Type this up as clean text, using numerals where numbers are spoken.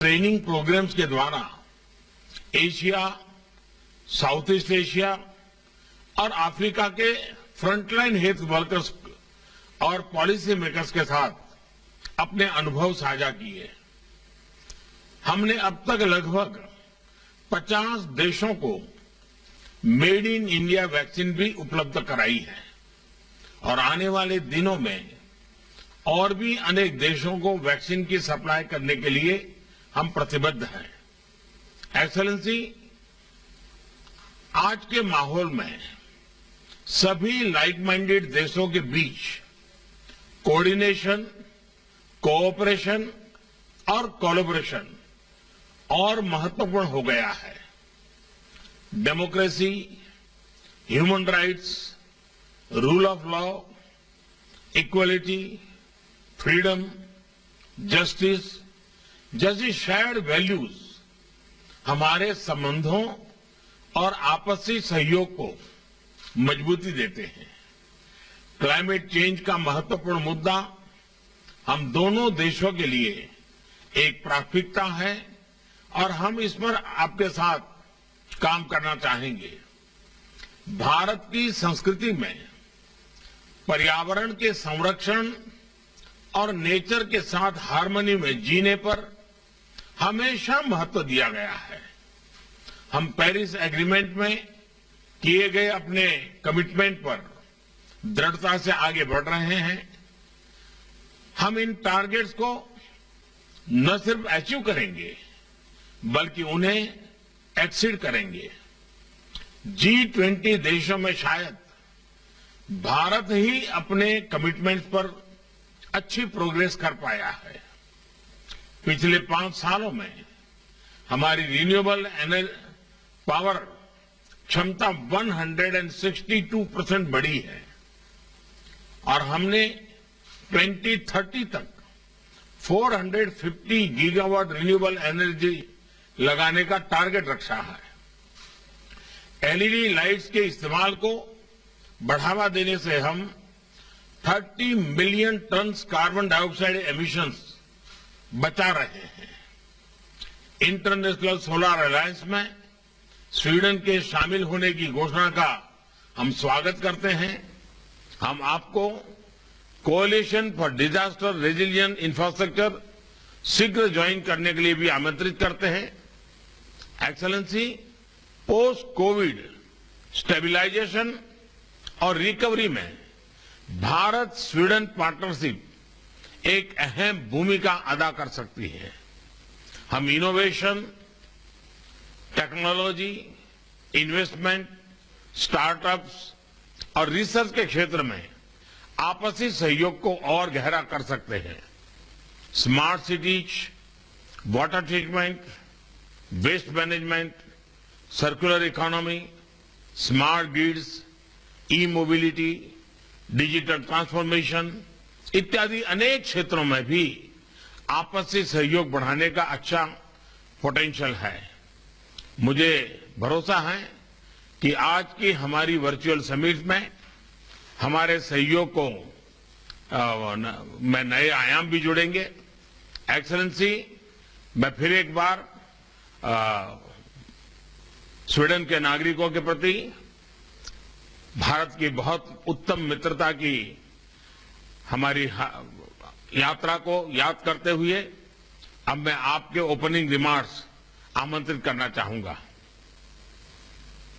Training programmes के द्वारा Asia, south east Asia और अफ्रीका के फ्रंटलाइन हेल्थ वर्कर्स और पॉलिसी मेकर्स के साथ अपने अनुभव साझा किए। हमने अब तक लगभग 50 देशों को मेड इन इंडिया वैक्सीन भी उपलब्ध कराई है और आने वाले दिनों में और भी अनेक देशों को वैक्सीन की सप्लाई करने के लिए हम प्रतिबद्ध हैं। एक्सेलेंसी, आज के माहौल में सभी लाइक माइंडेड देशों के बीच कोऑर्डिनेशन, कोऑपरेशन और कोलैबोरेशन और महत्वपूर्ण हो गया है। Democracy, human rights, rule of law, equality, freedom, justice जैसी शेयर्ड वैल्यूज हमारे संबंधों और आपसी सहयोग को मजबूती देते हैं। क्लाइमेट चेंज का महत्वपूर्ण मुद्दा हम दोनों देशों के लिए एक प्राथमिकता है और हम इस पर आपके साथ काम करना चाहेंगे। भारत की संस्कृति में पर्यावरण के संरक्षण और नेचर के साथ हार्मनी में जीने पर हमेशा महत्व दिया गया है। हम पेरिस एग्रीमेंट में किए गए अपने कमिटमेंट पर दृढ़ता से आगे बढ़ रहे हैं। हम इन टारगेट्स को न सिर्फ अचीव करेंगे बल्कि उन्हें एक्सीड करेंगे। G20 देशों में शायद भारत ही अपने कमिटमेंट्स पर अच्छी प्रोग्रेस कर पाया है। पिछले 5 सालों में हमारी रिन्यूएबल पावर क्षमता 162% बढ़ी है और हमने 2030 तक 450 गीगावाट रिन्यूएबल एनर्जी लगाने का टारगेट रखा है। एलईडी लाइट्स के इस्तेमाल को बढ़ावा देने से हम 30 million ton carbon dioxide emissions बचा रहे हैं। इंटरनेशनल सोलर अलायंस में स्वीडन के शामिल होने की घोषणा का हम स्वागत करते हैं। हम आपको coalition for disaster resilient infrastructure शीघ्र ज्वाइन करने के लिए भी आमंत्रित करते हैं। एक्सेलेंसी, पोस्ट कोविड स्टेबिलाईजेशन और रिकवरी में भारत स्वीडन पार्टनरशिप एक अहम भूमिका अदा कर सकती है। हम इनोवेशन, टेक्नोलॉजी, इन्वेस्टमेंट, स्टार्टअप्स और रिसर्च के क्षेत्र में आपसी सहयोग को और गहरा कर सकते हैं। Smart cities, water treatment, waste management, circular economy, smart grids, e mobility, digital transformation इत्यादि अनेक क्षेत्रों में भी आपसी सहयोग बढ़ाने का अच्छा पोटेंशियल है। मुझे भरोसा है कि आज की हमारी वर्चुअल समिट में हमारे सहयोग को में नए आयाम भी जुड़ेंगे। एक्सेलेंसी, मैं फिर एक बार स्वीडन के नागरिकों के प्रति भारत की बहुत उत्तम मित्रता की हमारी यात्रा को याद करते हुए अब मैं आपके ओपनिंग रिमार्क्स आमंत्रित करना चाहूंगा।